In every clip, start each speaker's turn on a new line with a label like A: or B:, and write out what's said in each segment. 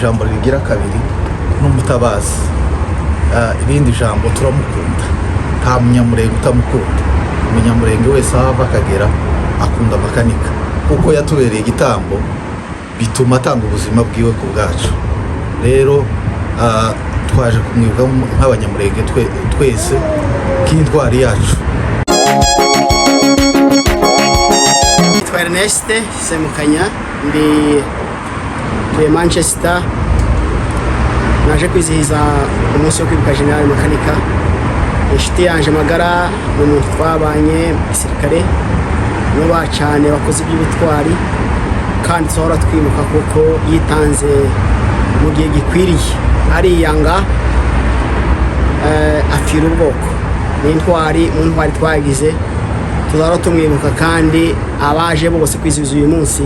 A: jambo rigira kabiri n'umutabazi. Irindi jambo turamukunda, nta munyamurenge utamukunda. Umunyamurenge wese aho akagera akunda makanika kuko yatubereye igitambo, bituma atanga ubuzima bwiwe ku bwacu. Rero twaje kumwibuka nk'abanyamurenge twese k'intwari yacu.
B: Ernest Semukanya ndi Manchester, naje kwizihiza umunsi wo kwibuka General Makanika. Inshuti yanje magara n'umuntu twabanye gisirikare, nuba cyane bakoze iby'ubutwari kandi tsohora twibuka kuko yitanze mu gihe gikwiriye, ariyanga afira ubwoko. N'intwari mu ntwari twagize, tuzahora tumwibuka kandi abaje bose kwizihiza uyu munsi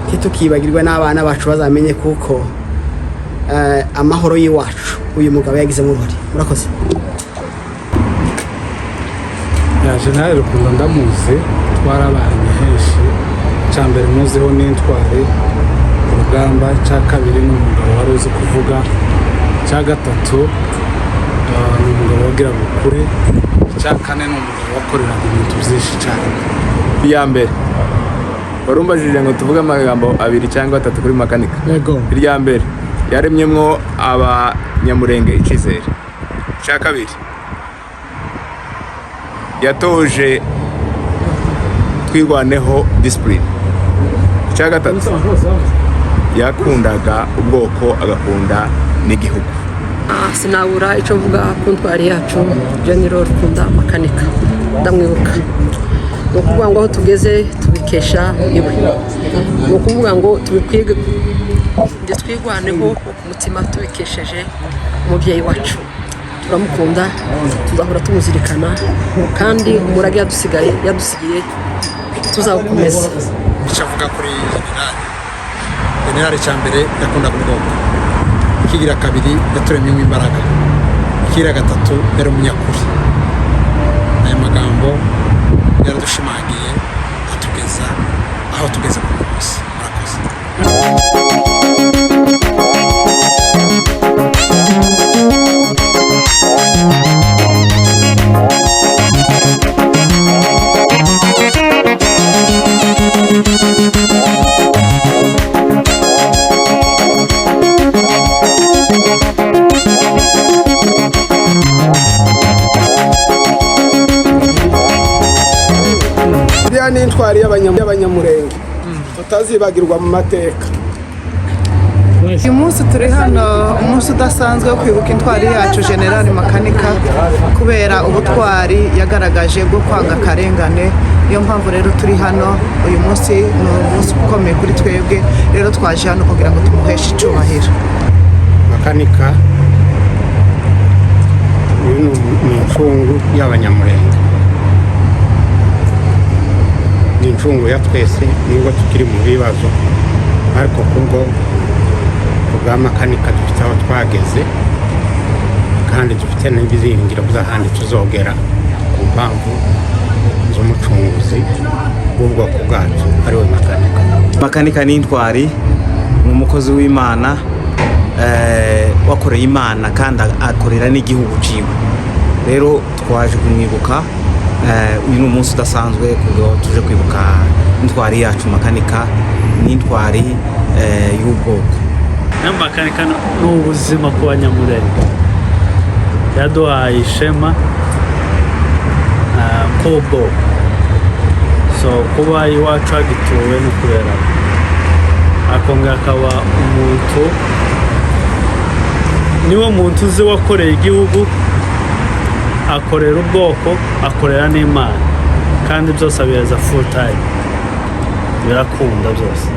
B: ntitukibagirwe n'abana bacu bazamenye kuko amahoro y'iwacu uyu mugabo yagize mu ruhare. Murakoze.
C: General Rukundo ndamuzi, twarabanye henshi. Cyambere muziho n'intwari urugamba, cya kabiri n'umugabo wari uzi kuvuga, cya gatatu ni umugabo wagira ukuri, cya kane ni umugabo wakoreraga ibintu byinshi cyane.
D: Iya mbere warumbajije ngo tuvuge amagambo abiri cyangwa atatu kuri Makanika.
C: Yego.
D: Irya mbere yaremyemwo abanyamurenge icizere. Cya kabiri yatoje twirwaneho discipline. Cya gatatu yakundaga ubwoko agakunda n'igihugu.
E: Sinabura icyo mvuga ku ntwari yacu General Rukundo Makanika, ndamwibuka. Ni ukuvuga ngo aho tugeze tubikesha iwe, ni ukuvuga ngo twirwaneho ku mutima tubikesheje umubyeyi wacu. Turamukunda, tuzahora tumuzirikana kandi umurage yadusigiye tuzawukomeza.
F: Icyo avuga kuri General cyambere yakundaga ubwoko, ikigira kabiri yaturemyemo imbaraga, ikigira gatatu yari umunyakuri. Aya magambo yaradushimangiye atugeza aho tugeze ku munsi. Murakoze.
B: N'intwari y'abanyamurenge tutazibagirwa mu mateka.
G: Uyu munsi turi hano, umunsi udasanzwe wo kwibuka intwari yacu General Makanika kubera ubutwari yagaragaje bwo kwanga akarengane. Niyo mpamvu rero turi hano. Uyu munsi ni umunsi ukomeye kuri twebwe, rero twaje hano kugira ngo tumuheshe icyubahiro.
C: Makanika ni incungu y'abanyamurenge, ni incungu ya twese nubwo tukiri mu bibazo, ariko kubwo bwa Makanika dufite aho twageze kandi dufite n'ibyiringiro by'ahandi tuzogera ku mpamvu z'umucunguzi w'ubwoko bwacu ariwe Makanika.
H: Makanika ni intwari, ni umukozi w'Imana, wakoreye Imana kandi akorera n'igihugu ciwe. Rero twaje kumwibuka. Uyu ni umunsi udasanzwe kuko tuje kwibuka intwari yacu Makanika, n'intwari y'ubwoko.
I: Makanika ni ubuzima ku banyamurenge, yaduhaye ishema k'ubwoko. So kuba iwacu hagituwe no kubera akongera akaba umuntu, niwo muntu uzi wakoreye igihugu, akorera ubwoko, akorera n'Imana, kandi byose abiheza full time, birakunda byose.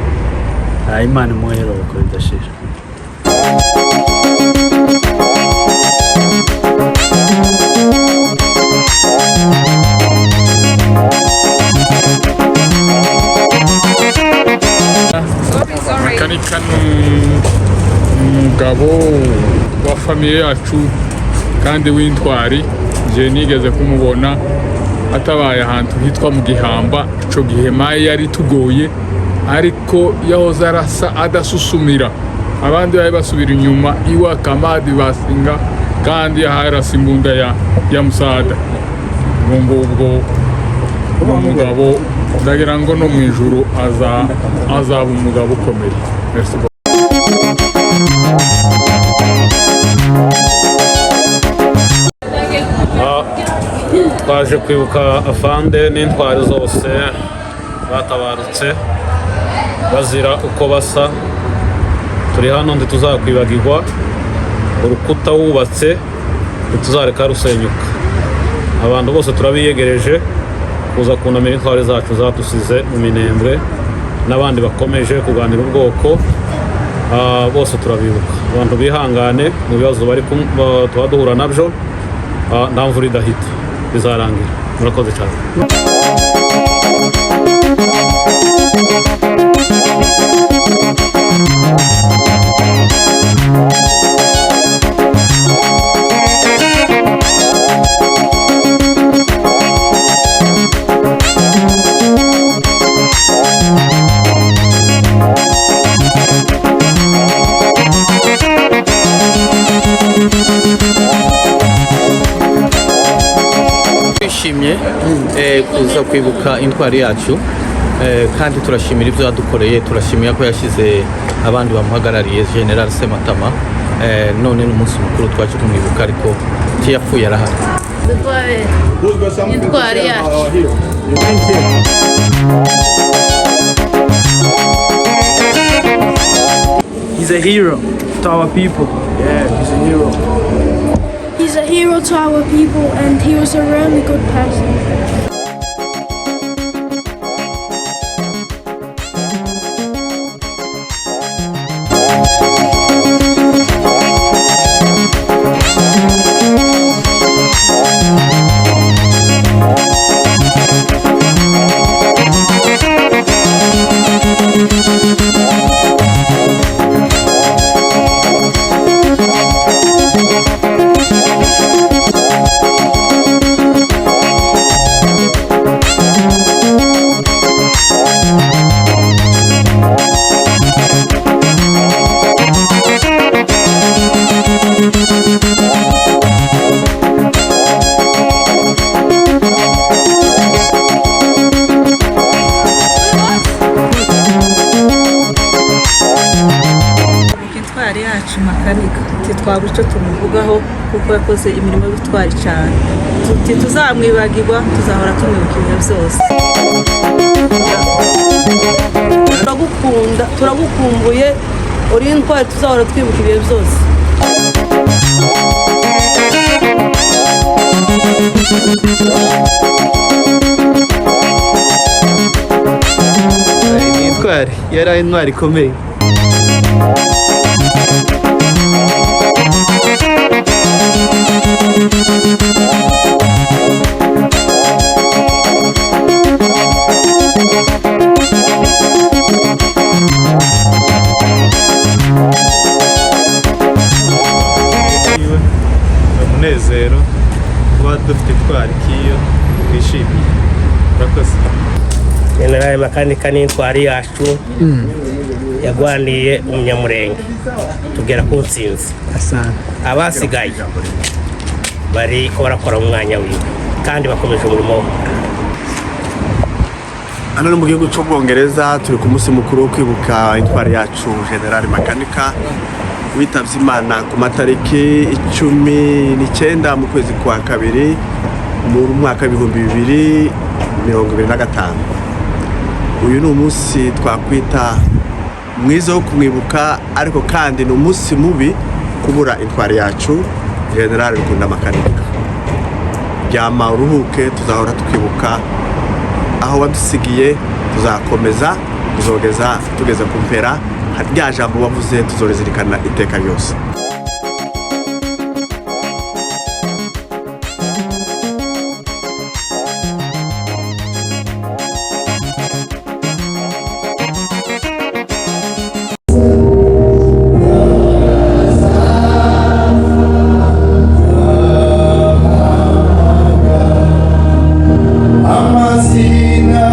I: Imana imuhero ko bidashira.
J: Makanika ni umugabo wa famiye yacu kandi w'intwari. Je nigeze kumubona atabaye ahantu hitwa mu Gihamba, ico gihe maye yari tugoye, ariko yahoze arasa adasusumira abandi bari basubira inyuma iwa Kamadi basinga kandi harasa imbunda ya Musada ngubwo umugabo ndagira ngo no mu ijuru azaba umugabo ukomeye. Merci.
K: Twaje kwibuka afande n'intwari zose batabarutse bazira uko basa. Turi hano ntituzakwibagirwa, urukuta wubatse ntituzareka rusenyuka. Abantu bose turabiyegereje kuza kunamira intwari zacu zadusize mu Minembwe n'abandi bakomeje kuganira ubwoko. Bose turabibuka. Abantu bihangane mu bibazo bari tuba duhura nabyo, nta mvura idahita bizarangira. Murakoze cyane.
A: Twishimye kuza kwibuka intwari yacu, kandi turashimira ibyo yadukoreye. Turashimira ko yashyize abandi bamuhagarariye, General Sematama. None n'umunsi mukuru twaje kumwibuka, ariko yapfuye arahari.
L: Intwari yacu.
M: He's a hero to our people. Yeah, he's a hero.
L: He's a hero to our people, and he was a really good person.
N: Makanika titwabura icyo tumuvugaho kuko yakoze imirimo y'ubutwari cyane. Tuzamwibagirwa, tuzahora tumwibuka ibihe byose. Turagukumbuye, uri intwari, tuzahora twibuka ibihe byose.
A: Intwari yari intwari ikomeye.
O: Umunezero kuba dufite intwari kiyo twishimiye. Murakoze.
P: General Makanika n'intwari yacu yagwaniye umunyamurenge tugera ku ntsinzi. Abasigaye bari ko barakora mu mwanya wiwe kandi bakomeje umurimo we.
Q: Hano mu gihugu cy'Ubwongereza turi ku munsi mukuru wo kwibuka intwari yacu General Makanika witabye Imana ku matariki 19 mu kwezi kwa kabiri mu mwaka 2025. Uyu ni umunsi twakwita mwiza wo kumwibuka, ariko kandi ni umunsi mubi kubura intwari yacu General Rukunda Makanika. Ryama uruhuke, tuzahora tukibuka aho wadusigiye, tuzakomeza kuzogeza tugeze ku mpera. Rya jambo wavuze tuzorezirikana iteka ryose.
R: Amazina,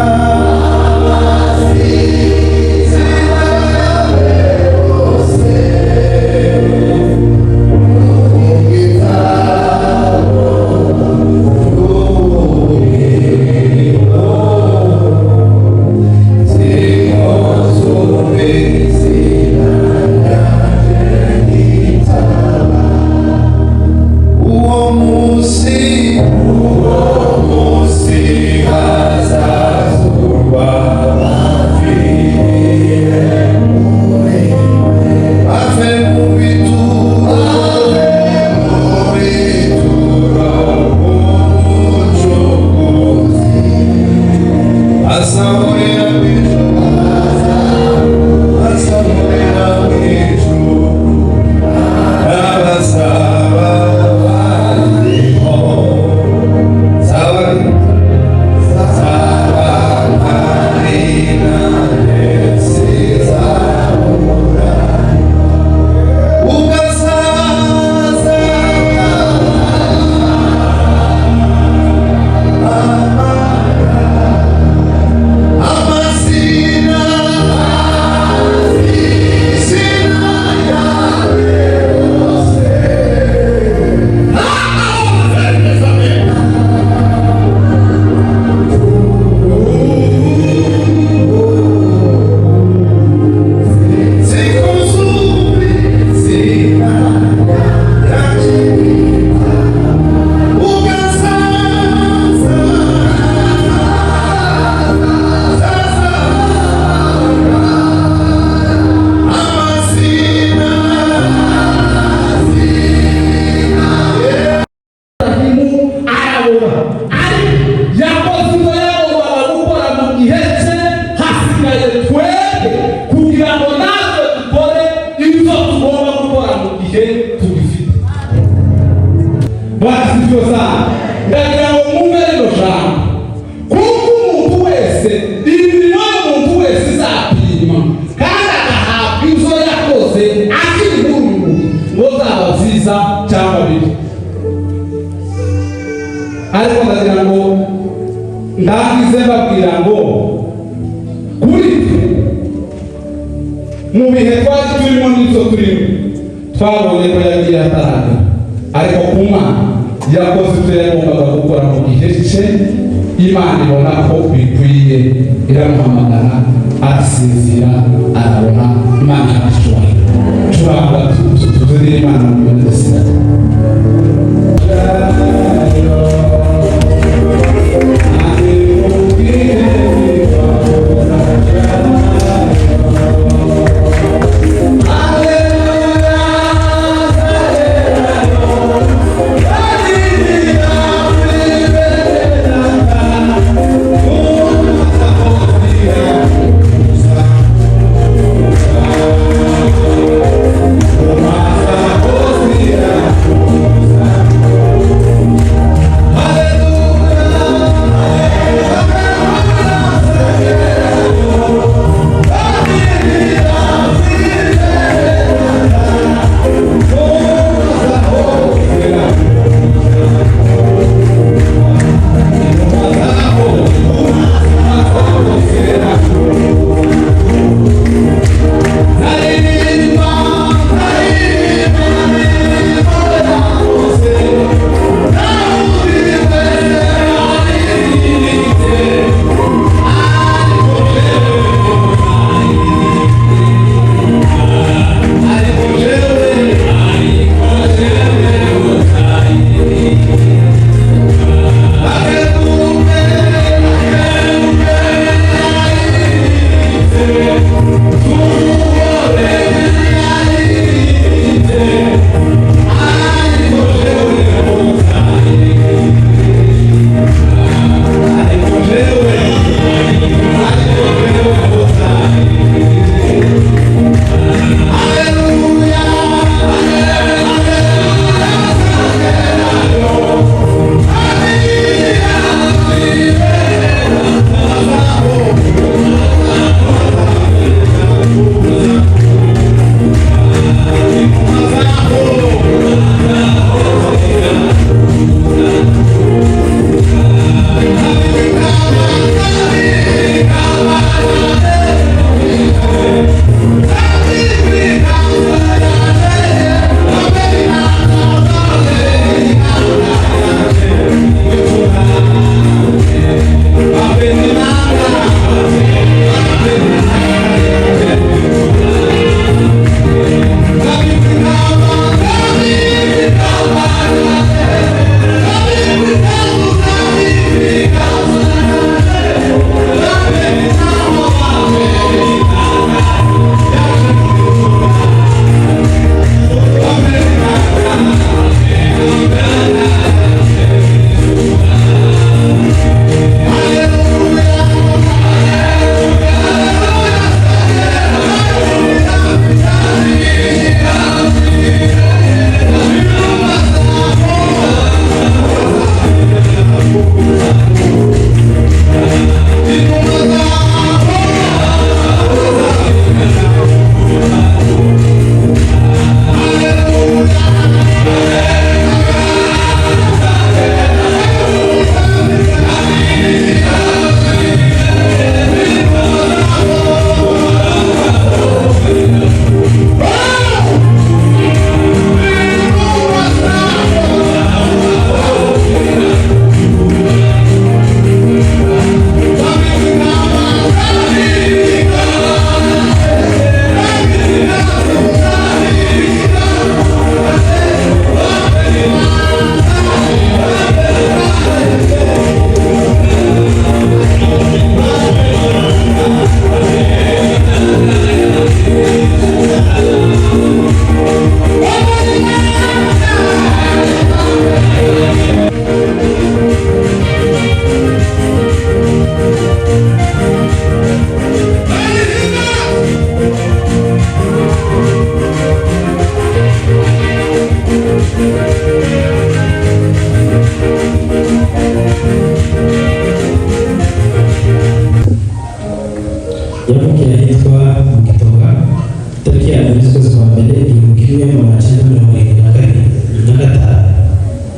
R: Basifiwe sana. Ndagira ngo mwumve rino jambo. Kuko umuntu wese imirimo y'umuntu wese izapima kandi agahabwa ibyo yakoze akiri muri uyu mubiri ngo zaba nziza cyangwa bibi. Ariko ndagira ngo ndangize babwira ngo kuri mu bihe twari turimo n'ibyo turimo twabonye ko yagiye ataraga, ariko ku Mana yakoze ibyo yagombaga gukora mu gihe cye. Imana ibona ko bikwiye, iramuhamagara, arasinzira, arabona. Imana irashobora. Turabona tuzire Imana mu bintu byose.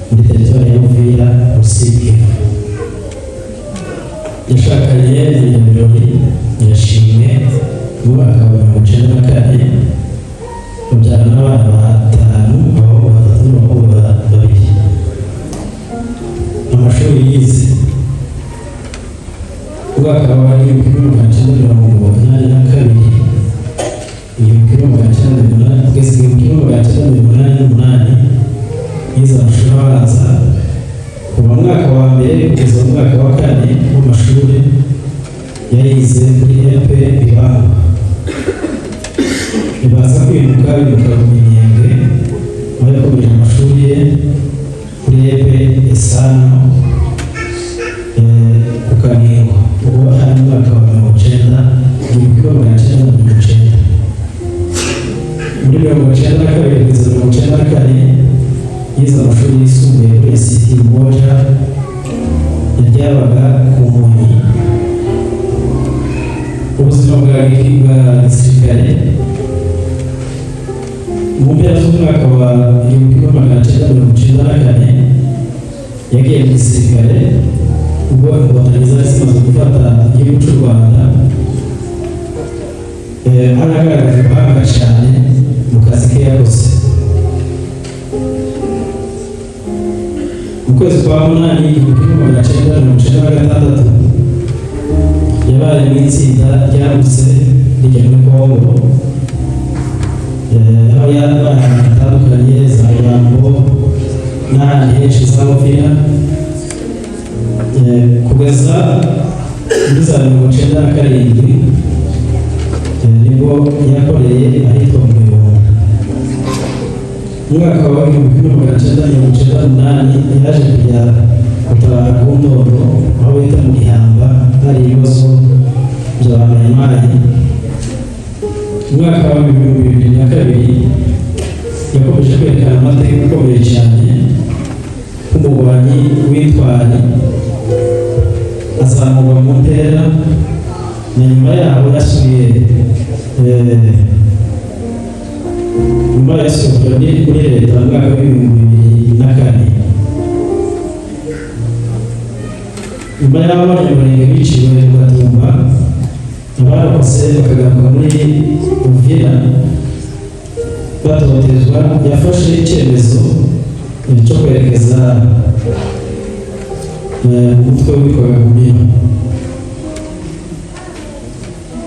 S: muri teritwari ya Uvira Rusike. Yashakanye na Nyabirori Nyirashimwe mu mwaka wa 1994 babyara n'abana 5 aho 3 n'abakobwa 2. Amashuri yize umwaka wa 1982 kugeza 1988 yize amashuri abanza kuva mu mwaka wa mbere kugeza mu mwaka wa 4 w'amashuri yayize muri EP Ibamba. Ibaza kwimuka mu Minembwe aho yakomeje amashuri ye kuri EP Esano ku Kanihwa ubu ari mu mwaka wa 1990. Muri 1992 kugeza 1994 yize amashuri yisumbuye kuri ST Moja yajyabaga ku Munyi. Ubuzima bwa gisirikare mu mpera z'umwaka wa 1994 yagiye mu gisirikare ubwo inkotanyi zari zimaze gufata igihugu cy'u Rwanda. Aragaragaje ubuhanga cyane mu kazi ke yakoze. Mu kwezi kwa 8 1996 yabaye mu itsinda ryagutse rijya muri Kongo, aho yabaye hatandukanye za Rurambo n'ahandi henshi za Uvira, kugeza muri za 1997 nibwo yakoreye ahitwa mu Mirongo. Mu mwaka wa 1998 yaje kujya gutabara ku Ndondo aho bita mu Gihamba hari ibibazo by'abamayimayi. Mu mwaka wa 2002 yakomeje kwerekana amateka akomeye cyane nk'umurwanyi w'intwari, azamurwa mu ntera na nyuma yaho yasubiye kuri leta mu mwaka wa 2004. Nyuma y'aho abanyamurenge biciwe mu Gatumba abarokotse bakagaruka muri Uvira batotezwa, yafashe icyemezo cyo kwerekeza umutwe witwaga Gumino.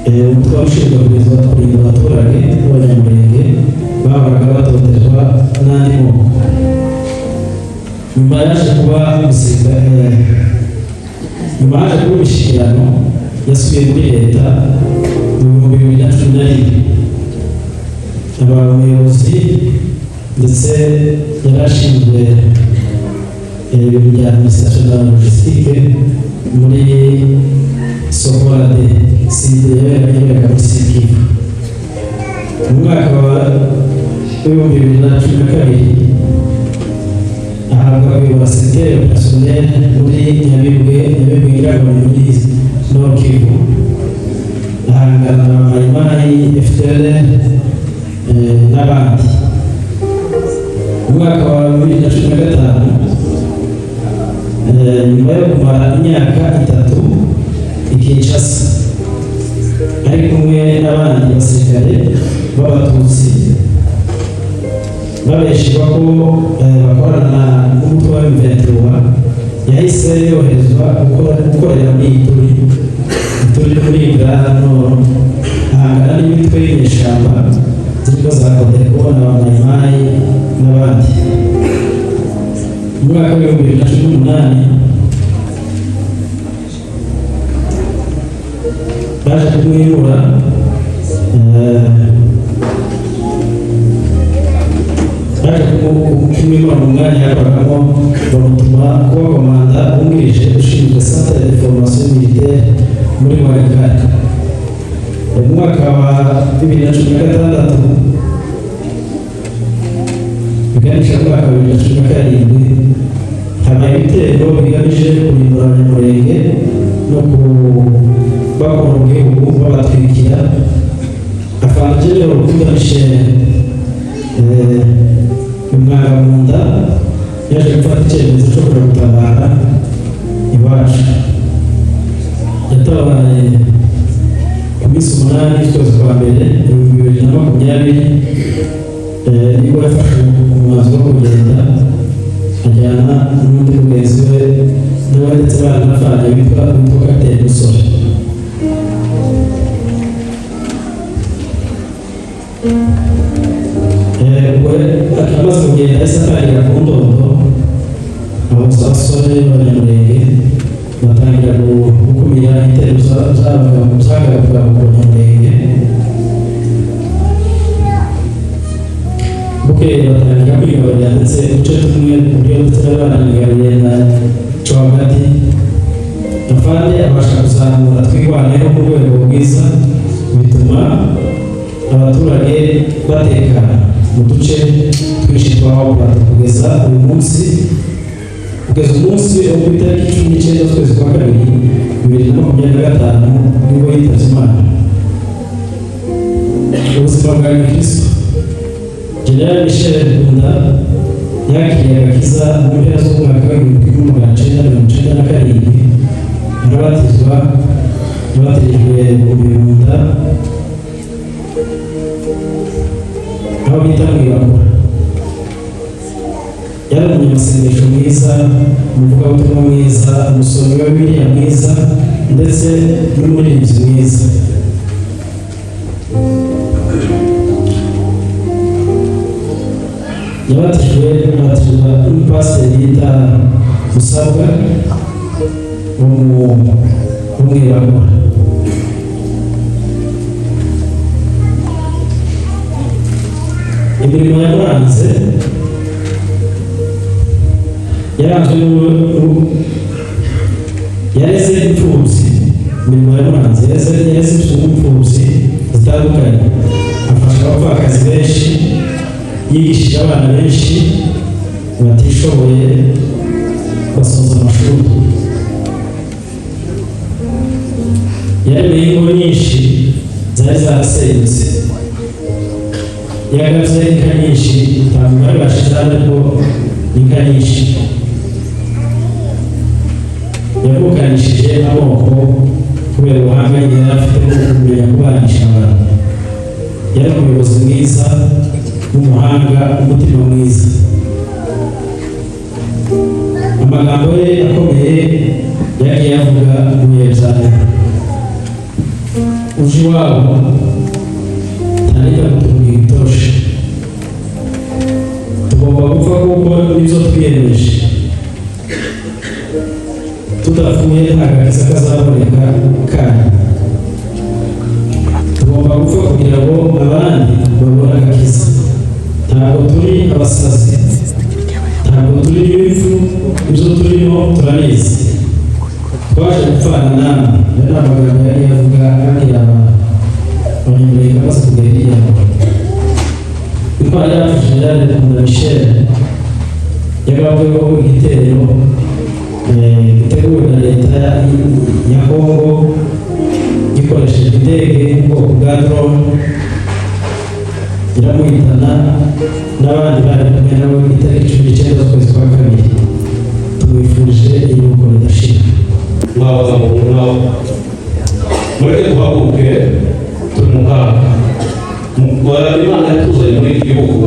S: Umutwe ushinzwe kurinda abaturage b'abanyamurenge bahoraga batotezwa n'andi moko. Nyuma yaje kuba umusirikare, nyuma yaje kuba imishyikirano yasubiye muri leta mu 2011. Abayobozi ndetse yarashinzwe ibintu bya administration na logistique muri Sokolade side yabereye muri Sikivu. Mu mwaka wa 2012 ahabwa kuyobora secteur personnel muri Nyabibwe muri Nord Kivu, ahangana na Mayimayi FDL n'abandi. Mu mwaka wa 2015 nyuma yo kumara imyaka 3 i Kinshasa ari kumwe n'abandi basirikare b'Abatutsi babeshwa ko bakorana n'umutwe wa M23, yahise yoherezwa gukorera muri turi muri Uganda ahangana n'imitwe y'inyeshyamba zirimo za Kodeko n'Abamayimayi n'abandi. Mu mwaka wa 2018 baje kumwimura mu mwanya yakoragamo, bamutuma kuba komanda wungirije ushinzwe centre de formation militaire muri Walikale. Mu mwaka wa 2016 biganisha mu mwaka wa 2017 habaye ibitero bigamije kurimbura abanyamurenge no kubakora mu gihugu babatwikira. Afande Rukundo Michel Umwaramunda yaje gufata icyemezo cyo kujya gutabara iwacu. Yatabaye ku minsi 8 y'ukwezi kwa mbere 2020, nibwo yafashe umwanzuro wo kugenda ajyana n'undi mugenzi we nawe ndetse baranafanye witwa Kapiteni Musore. Amaze kugenda yahise atangira ku Ndondo, abasore b'abanyamurenge batangira gukumira ibitero byagaruka ku banyamurenge. Bukeye batangira kwigaburira ndetse uduce tumwe mu buryo tutarabananigariye na Cwagati. Afande abasha kuzamura twirwaneho ku rwego rwiza, bituma abaturage batekana mu duce twinshi twaho kugeza umunsi wo ku itariki 19 z'ukwezi kwa kabiri 2025 nibwo yitabye Imana. Ubuzima bwa Kristo. General Michel Rukunda yakiriye agakiza mu mpera z'umwaka wa 1997, arabatizwa yabatijwe mu Bihunda aho bita mu Ibakura. Yari umunyamasengesho mwiza, umuvugabutumwa mwiza, umusomyi wa Bibiliya mwiza ndetse n'umuririmbyi mwiza. Yabatijwe n'umupasiteri yita Musabwa wo mu Ibakura. Imirimo yamuranze yareze imfubyi. Imirimo yamuranze yareze imfubyi zitandukanye, afasha abapfakazi benshi, yigishije abana benshi batishoboye basoza amashuri. Yaremeye ingo nyinshi zari zarasenyutse, yagabye inka nyinshi, ntabwo bari bashize ariko inka nyinshi. Yavukanishije amoko kubera ubuhanga yari afite bwo kumenya kubanisha abantu. Yari umuyobozi mwiza w'umuhanga, umutima mwiza. Amagambo ye akomeye yagiye avuga mu bihe bya nyuma. Uje iwabo ntareka kutubwira itoshe, tugomba gupfa kuko nibyo twiyemeje. Tudapfuye nta gakiza kazaboneka kandi tugomba gupfa kugira ngo abandi babone agakiza. Ntabwo turi abasazi, ntabwo turi ibivu, ibyo turimo turabizi. Twaje gupfana namwe. Ayo ni amagambo yari yavuga kandi abanyamurenge bamaze kugera hirya. Intwari yacu General Rukunda Michel yagabaweho igitero giteguwe na leta ya Kongo gikoresheje indege mu bwoko bwa drone, iramuhitana n'abandi bari kumwe nawe ku itariki 19 z'ukwezi kwa kabiri. Tumwifurije iruhuko ridashira.
K: Mwabaza mu buntu mureke duhaguruke turi mu kaga. Imana yatuzanye muri iki gihugu,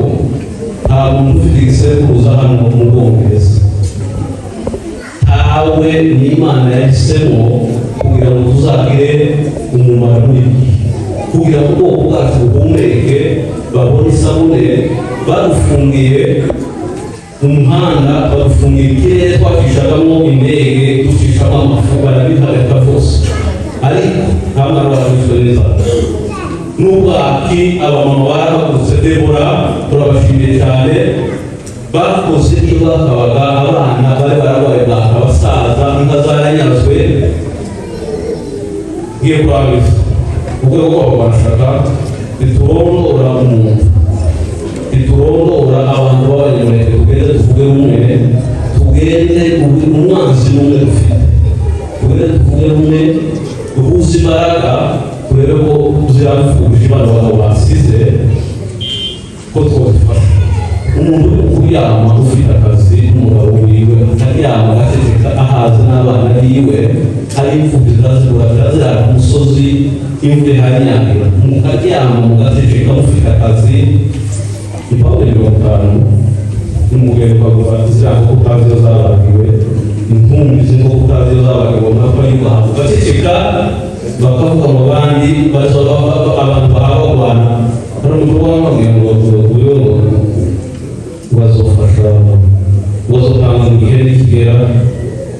K: nta muntu ufite igisekuruza hano mu Bwongereza. Ntawe ni Imana yahisemo kugira ngo tuzagire umumaro muri iki gihe, kugira ngo ubwoko bwacu buhumeke, babone isabune. Badufungiye umuhanda, badufungiye ikirere twacishagamo indege, ducishamo amafu, barabihagarika byose, ariko nta mwana barabizwe neza. N'ubwaki abamama barahagurutse, Debora turabashimiye cyane, bakoze iyo bakabaga abana bari bararwaye bwaka, abasaza, inka zaranyazwe. Ngiye kurangiza urwego rwabo barashaka riturondora umuntu, riturondora abantu b'abanyamurenge. Tugende tuvuge rumwe, tugende umwanzi n'umwe dufite, tugende tuvuge rumwe, duhuze imbaraga, turebe ko tuzirabifuje abana bagabo basize ko twabifasha. Umuntu uri kuryama ufite akazi n'umugabo imvura ihanyagira mukaryama mugateceka mufite akazi ipawundi 50 n'umugeni ukavuga zirako utazi iyo zabagiwe intumbi z'inko utazi iyo zabagiwe mwaka y'ubaha ugateceka bakavuga mu bandi abantu bahawe Rwanda hari umukuru w'amabwira ngo turiho bazofasha bazotanga mu gihe nikigera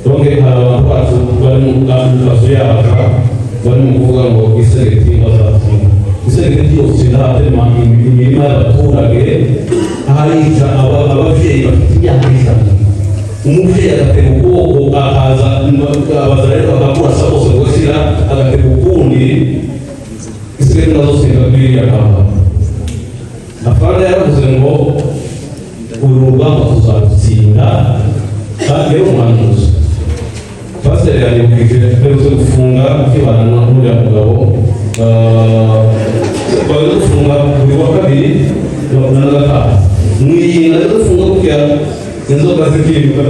K: donke hari abantu bacu bari mu kazu yacu bari mu kuvuga ngo isegeti bazatsinda isegeti yose ndatema imirima y'abaturage aharica ababyeyi bafite imyaka ijana umubyeyi agatera ukuboko akaza abaza rero bakakurasa bose gushyira agatera ukundi isegeti nazotsinda kuri iriya kamba afande yaravuze ngo uru rugamba tuzarutsinda kandi rero umuhanuzi pasiteri yanyibukije tuherutse gufunga ukibana n'uriya mugabo twari dufunga buri wa kabiri na gatanu mwiyinga rero dufunga kugira inzoga zikibuka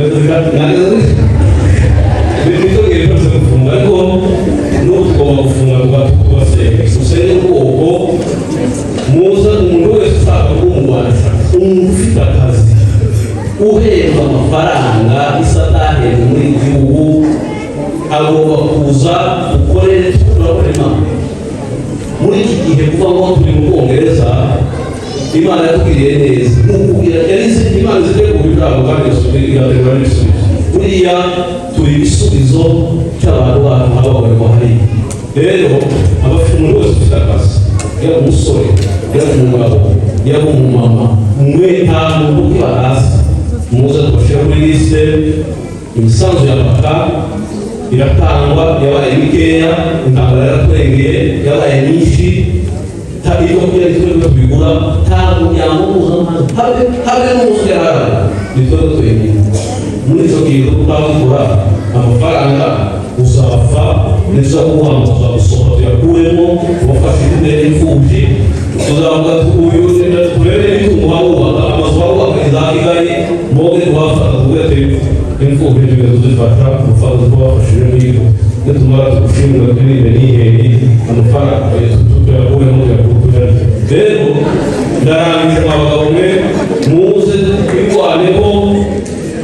K: bitogeye byose gufunga ariko n'ubu tugomba gufunga tubasenga usenge ubwoko muza umuntu wese ushaka kumurwanisha umuntu ufite akazi uhembwa amafaranga isatahembwe muri gihugu agomba kuza ukorere turakorema muri iki gihe kuva ngo turi mu Bwongereza Imana yatubwiriye neza n'ukubwira yarize Imana zije kubijabo kandi irategura n'ibisubizo buriya turi ibisubizo cy'abantu bacu abagore ko hari rero abafite umuntu wese ufite akazi yaba umusore yaba umugabo yaba umumama mwe nta muntu ukiba hasi muze tubashyira muri liste imisanzu ya paka iratangwa yabaye mikeya intambara yaratwengeye yabaye nyinshi iyo kugira ngo tubigura nta muryango mpuzamahanga habe n'umuserara nitwe twenyine muri icyo gihe tutavugura amafaranga uzapfa neza guhanga tuzagusohoka tuyakuremo tubafashe imbere y'imfubyi tuzavuga uyu turebe n'imitungo wabubaka amazu wabubaka za Kigali mwoge tubafata tugate imfubyi tugeze tuzifasha amafaranga tubafashije muri iyo nitumara tugushimira turibe n'iheri amafaranga tuyakuremo tuyakuremo rero ndarangije abagabo mwe muze twirwaneho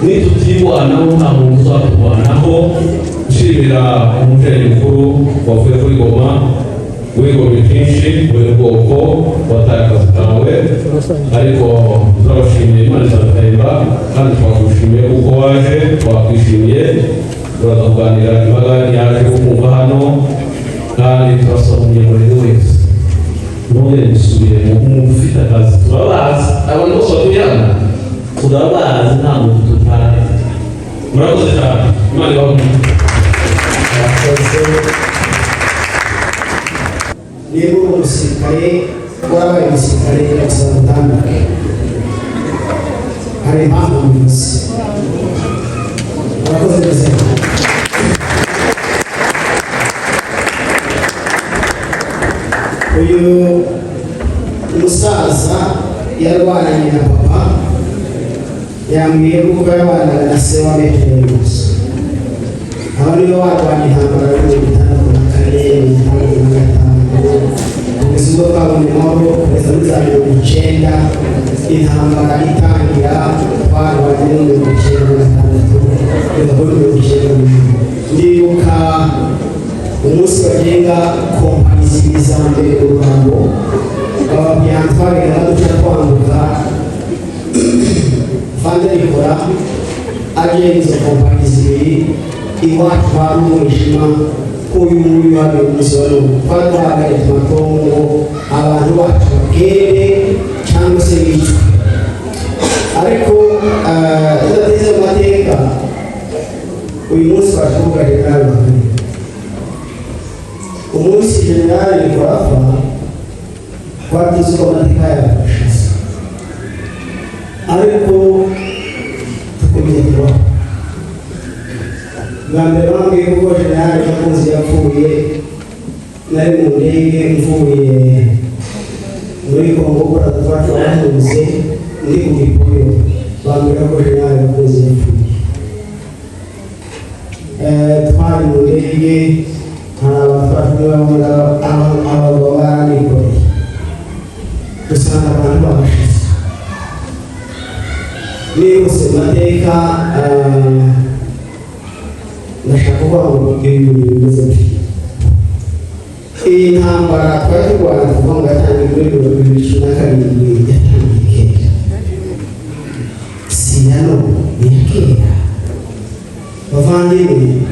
K: nitutibwanaho nta muntu uzaturwanaho nshimira umubyeyi mukuru wavuye kuri Goma wigomye byinshi buri bwoko wataye akazi kawe ariko turabashimiye Imana izabahemba kandi twagushimiye kuko waje twakwishimiye turaza kuganira imbaga yaje kumva hano kandi turasaba umunyamurenge wese none dusubire mu umuntu ufite akazi turabazi abantu bose batuyana turabazi nta muntu tutari murakoze cyane Imana ibahe
B: niba uri umusirikare warabaye umusirikare birasaba gutandukanye hari impamvu mbizi murakoze neza uyu umusaza yarwanye na papa yambwiye kuko yabanaga na se wa metero gusa aba niyo warwanya intambara yo mu bitandatu na kane bitandatu na gatanu kugeza ubwo twabonye amahoro kugeza muri za 1990 intambara itangira twarwanye no mu 1996 kugeza muri 1997 ndibuka umunsi bagenga kompani zibiri za mbere mu Ruhango bababwira twagenda duca twambuka vanderikora agenga izo kompani zibiri iwacu hari umwijima k'uyu nguyu hano umunsi wa none twaduhagaritse amatongo abantu bacu bagende cyangwa se bicwe ariko tudateze mu mateka uyu munsi baje kuvuga generali Bakame umunsi generali Nikolafa twatuzi ko amateka yafashe ariko tukomeye kubaho bwa mbere bambwiye ko generali Gakunzi yapfuye nari mu ndege mvuye muri Kongo kora twacu bahunze ndi ku gipoyo bambwira ko generali Gakunzi yapfuye twari mu ndege hari abatwara
T: kuvuga ngo ibintu bimeze bityo. Iyi ntambara twari turwana kuva ngo yatangiye muri 2012 yatangiye kera, si ya none ni iya kera. Bavandimwe,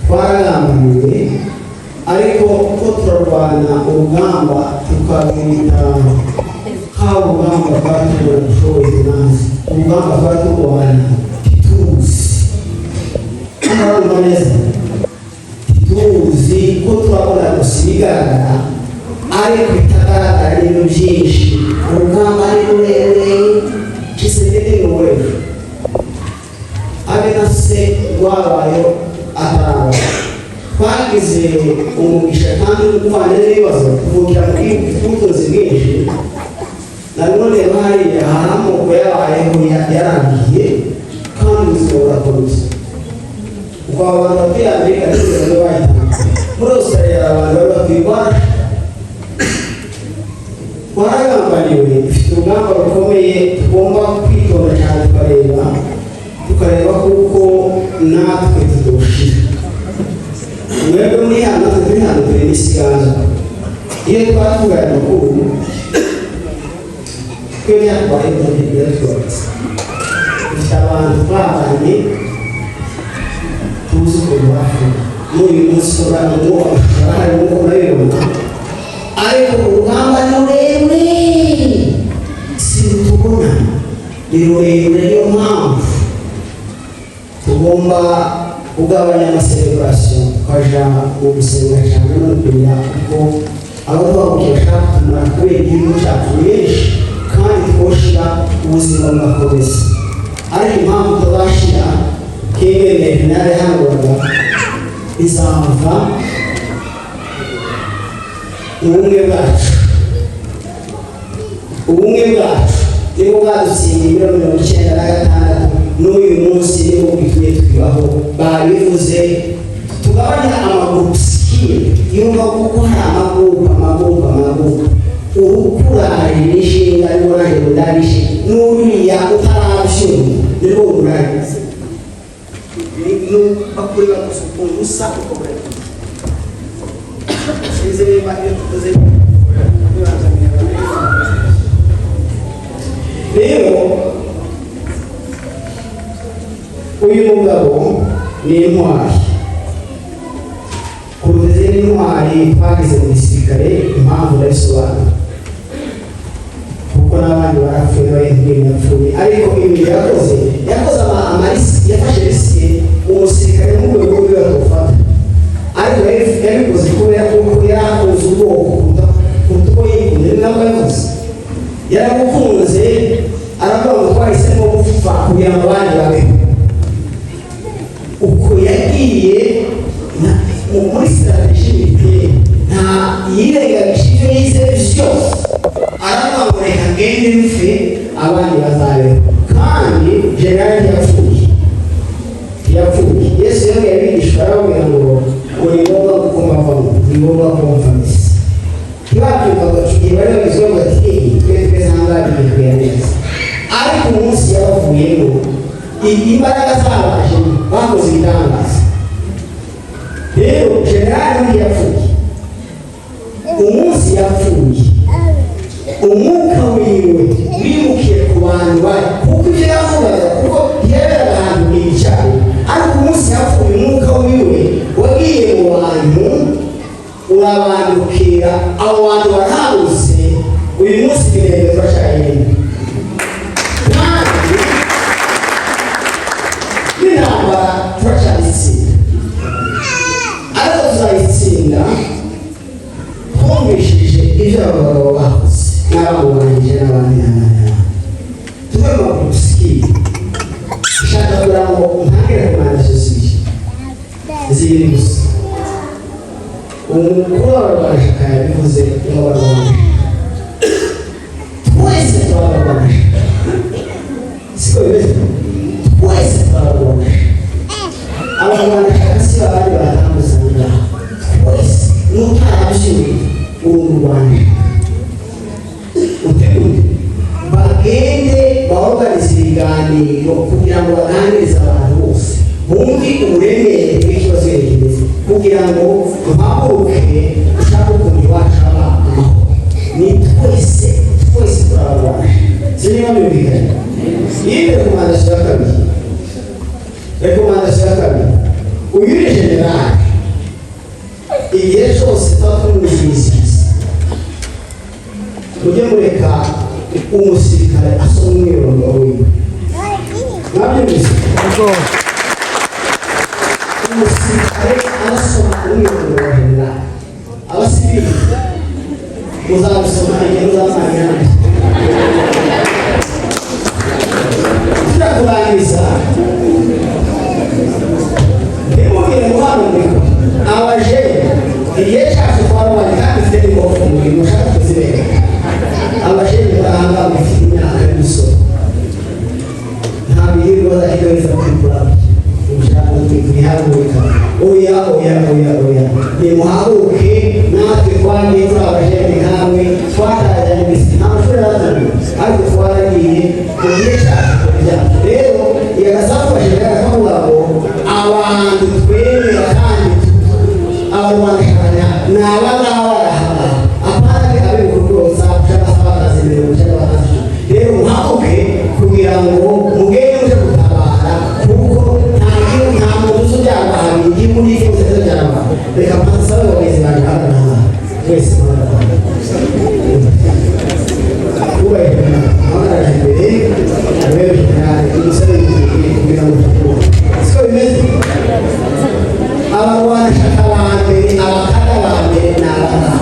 T: twaragambaniwe ariko ko turarwana urugamba tukabwita haba urugamba rwatubura ubushobozi nazi, urugamba rwaturwana tuzi turabona neza, tuzi ko turabona gusa ibigaragara ariko bitagaragara ibintu byinshi. Urugamba ni rurerure, Kisekedi ni uwefu, abe na se rwabayeho atarangwa. Twagize umugisha kandi n'umuvanye n'ibibazo kuvukira mu butunzi bwinshi, na none hariya hari amoko yabayeho yarangiye kandi ubuzima burakomeza. Ubwo abantu batuye Amerika n'ibintu bahitana muri Australia, abantu bari bakwirwara. Twaragambaniwe, dufite urugamba rukomeye tugomba kwitonda cyane, tukareba kuko natwe tudoshira. Mwebwe muri hano turi hano turi n'isiganza, iyo twatugaya amakuru twe byatwaye muri byatwatse. Dufite abantu twabanye tuzi ko bafu n'uyu munsi barahari nk'uko murabibona, ariko urugamba ni rurerure, si rutubona, ni rurerure. Niyo mpamvu tugomba kugabanya amasereburasiyo tukaja mu gusenga cyane no kumenya kuko abo twabukiye bashaka kutumara kubera igihugu cyacu benshi kandi twoshira ubuzima bugakomeza. Ariko impamvu tuzashira kegereye ntare hangorwa bizava ubumwe bwacu. Ubumwe bwacu nibo bwadutsindiye 1996 n'uyu munsi nibo bikwiye twibaho. Babivuze tugabanya amagurupusikiye yumva kuko hari amagurupu urukuraje n'ishinga n'uraje mudarishe n'uriya utarabyumva nibo uraje bakureba gusa ukuntu usa uko bari sinzi niba iyo tukoze rero uyu mugabo ni intwari kuruta izindi ntwari twagize mu gisirikare. Impamvu ndabisobanura kuko n'abandi barapfuye n'abahinduye yapfuye, ariko ibi yakoze amarisi, yafashe risike umusirikare mu rwego rw'iyo atufata, ariko yabikoze kubera kuko yarakunze ubwoko kuruta uko yikunze. Ni nabwo yavuze yaragukunze, aravuga ngo twahisemo gupfa kugira ngo abandi babeho. Uko yagiye muri sitarateji y'imipira nta yirengagije ibyo yize byose, aravuga ngo reka ngende mfe abandi bazabeho. Kandi generali yapfuye. Yesu yabwiye abigishwa arababwira ngo ni ngombwa kuko mbavamo, ni ngombwa ko mvamisa. Ntibabyumvaga igihe bari bagizwe ngo ati twese ahangaha bigiye neza, ariko umunsi yabavuyemo imbaraga zabaje bakoze ibitangaza. Rero generali yapfuye, umunsi yapfuye umwuka wiwe wimukiye ku bantu bari kuko ibyo yavugaga kuko yaberaga ahantu hicaye, ariko umunsi yapfuye umwuka wiwe wagiye mu bantu urabandukira, abo bantu barahabuze. Uyu munsi birebe turashayirinde kandi n'intambara turashayitsinda, ariko tuzayitsinda twumvishije ibyo abagabo bakoze n'abamubanjije n'abandi tuve mu gusikiye. Ishaka kugira ngo ntangire kumanda sosiye ziri gusa. Umukuru w'abarwanisha yabivuze nk'abarwanisha, twese turabarwanisha, siko bimeze, twese turabarwanisha. Abarwanisha si abandi baratambuzanya, twese n'utarabyuye uri umurwanisha. Uteguye ibiganiro kugira ngo baganirize abantu bose bumve uburemere bw'ikibazo kimeze kugira ngo duhaguruke dushake ukuntu iwacu haba amahoro. Ni twese turababasha sinema bibigana. Iyi rekomandasiyo ya kabiri, rekomandasiyo ya kabiri, uyu ni generali igihe cyose tuba tumwizihiriza mujye mureka umusirikare asoma umwirondoro wiwe. Mwabyumvise? Umusirikare arasoma umwirondoro wa generali. Abasivili muzabisoma igihe muzamanya kurangiza ntimubwire ngo hano ndiko abajene igihe cyacu twarubanye kandi mfite n'ingofu ku murimo ushaka kuzibereka. Abajene barahanga bafite imyaka y'umusoro nta bihirwa bazahigariza kwikuraho ushaka kwihagurika. Oya nimuhaguruke natwe twagiye turi abajene nkamwe twatarajyanye imisi nta mashuri arazanye ariko twaragiye mu gihe cyacu kuryama. Rero yagasafashe akavuga ngo abantu twemera kandi abarwanashanya ni abangaba barahaba apana abikuruza ushaka sabakazi mirongo icyenda bakazi. Rero muhaguruke kugira ngo mugende muje gutabara kuko nta muntu uzi ubyarwanya igihugu n'ikibazo cy'abyarwanya. Reka mpasabe abayobozi banjye hano twese muhagarara imbere aberewe generali umusore kugira ngo siko bimeze. Abarwanashaka ba mbere abakada ba mbere ni abangaba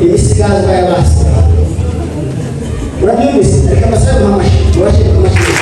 T: imisigazwa y'abasi. Murabyumvise? Reka mbasabe muhamashi mubashyire ku mashini.